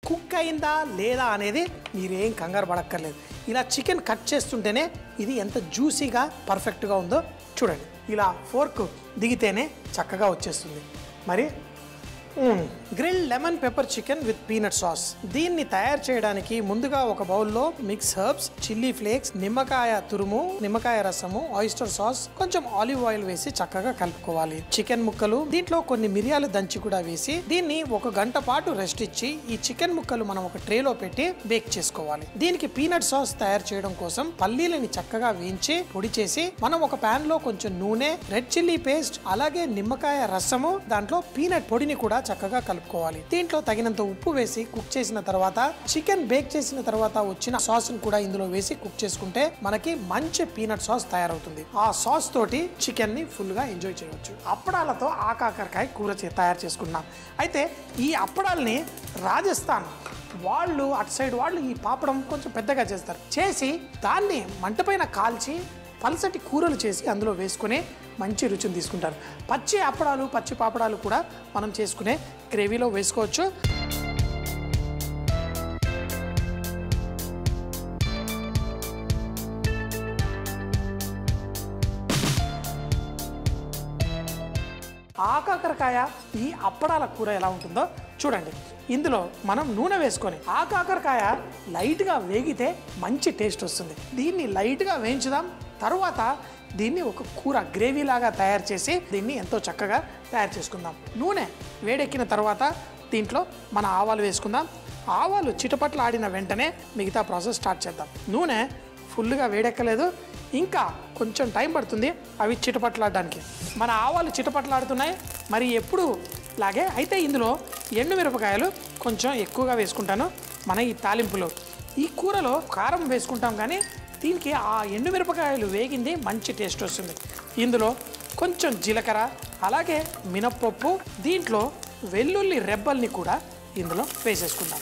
Cook అయిందా లేదా అనేది మీరేం కంగారు పడక్కర్లేదు. ఇలా చికెన్ కట్ చేస్తుంటేనే ఇది ఎంత జ్యూసీగా పర్ఫెక్ట్గా ఉందో చూడండి. ఇలా ఫోర్క్ దిగితేనే చక్కగా వచ్చేస్తుంది. మరి grilled lemon pepper chicken with peanut sauce. దీన్ని తయారు చేయడానికి ముందుగా ఒక బౌల్లో మిక్స్ హర్బ్స్, చిల్లీ ఫ్లేక్స్, నిమ్మకాయ తురుము, నిమ్మకాయ రసము, ఆయిస్టర్ సాస్, కొంచెం ఆలివ్ ఆయిల్ వేసి చక్కగా కలుపుకోవాలి. చికెన్ ముక్కలు, దీంట్లో కొన్ని మిరియాలు దంచి కూడా వేసి దీన్ని 1 గంట పాటు రెస్ట్ ఇచ్చి ఈ చికెన్ ముక్కలు మనం ఒక ట్రేలో పెట్టి బేక్ చేసుకోవాలి. దీనికి పీనట్ సాస్ తయారు చేయడం కోసం పల్లీలని చక్కగా వేయించి పొడి చేసి మనం ఒక పాన్ లో కొంచెం నూనె, రెడ్ చిల్లీ పేస్ట్, అలాగే నిమ్మకాయ రసము, దాంట్లో పీనట్ పొడిని కూడా చక్కగా కలుపుకోవాలి. దీంట్లో తగినంత ఉప్పు వేసి కుక్ చేసిన తర్వాత చికెన్ బేక్ చేసిన తర్వాత వచ్చిన సాస్ ను కూడా ఇందులో వేసి కుక్ చేసుకుంటే మనకి మంచి పీనట్ సాస్ తయారవుతుంది. ఆ సాస్ తోటి చికెన్ ని ఫుల్ గా ఎంజాయ్ చేయవచ్చు. అప్పడాలతో ఆకాకరకాయ కూర తయారు చేసుకున్నాం. అయితే ఈ అప్పడాలని రాజస్థాన్ వాళ్ళు, అటు సైడ్ వాళ్ళు ఈ పాపడం కొంచెం పెద్దగా చేస్తారు. చేసి దాన్ని మంట పైన కాల్చి పలసటి కూరలు చేసి అందులో వేసుకుని మంచి రుచిని తీసుకుంటారు. పచ్చి అప్పడాలు, పచ్చి పాపడాలు కూడా మనం చేసుకునే గ్రేవీలో వేసుకోవచ్చు. ఆకాకరకాయ ఈ అప్పడాల కూర ఎలా ఉంటుందో చూడండి. ఇందులో మనం నూనె వేసుకొని ఆకాకరకాయ లైట్గా వేగితే మంచి టేస్ట్ వస్తుంది. దీన్ని లైట్గా వేయించుదాం. తరువాత దీన్ని ఒక కూర గ్రేవీ లాగా తయారు చేసి దీన్ని ఎంతో చక్కగా తయారు చేసుకుందాం. నూనె వేడెక్కిన తర్వాత దీంట్లో మన ఆవాలు వేసుకుందాం. ఆవాలు చిటపట్లు ఆడిన వెంటనే మిగతా ప్రాసెస్ స్టార్ట్ చేద్దాం. నూనె ఫుల్గా వేడెక్కలేదు, ఇంకా కొంచెం టైం పడుతుంది అవి చిటపట్లాడడానికి. మన ఆవాలు చిటపట్లాడుతున్నాయి మరి ఎప్పుడు లాగే. అయితే ఇందులో ఎండుమిరపకాయలు కొంచెం ఎక్కువగా వేసుకుంటాను. మన ఈ తాలింపులో ఈ కూరలో కారం వేసుకుంటాం కానీ దీనికి ఆ ఎండుమిరపకాయలు వేగింది మంచి టేస్ట్ వస్తుంది. ఇందులో కొంచెం జీలకర్ర, అలాగే మినప్పప్పు, దీంట్లో వెల్లుల్లి రెబ్బల్ని కూడా ఇందులో వేసేసుకుందాం.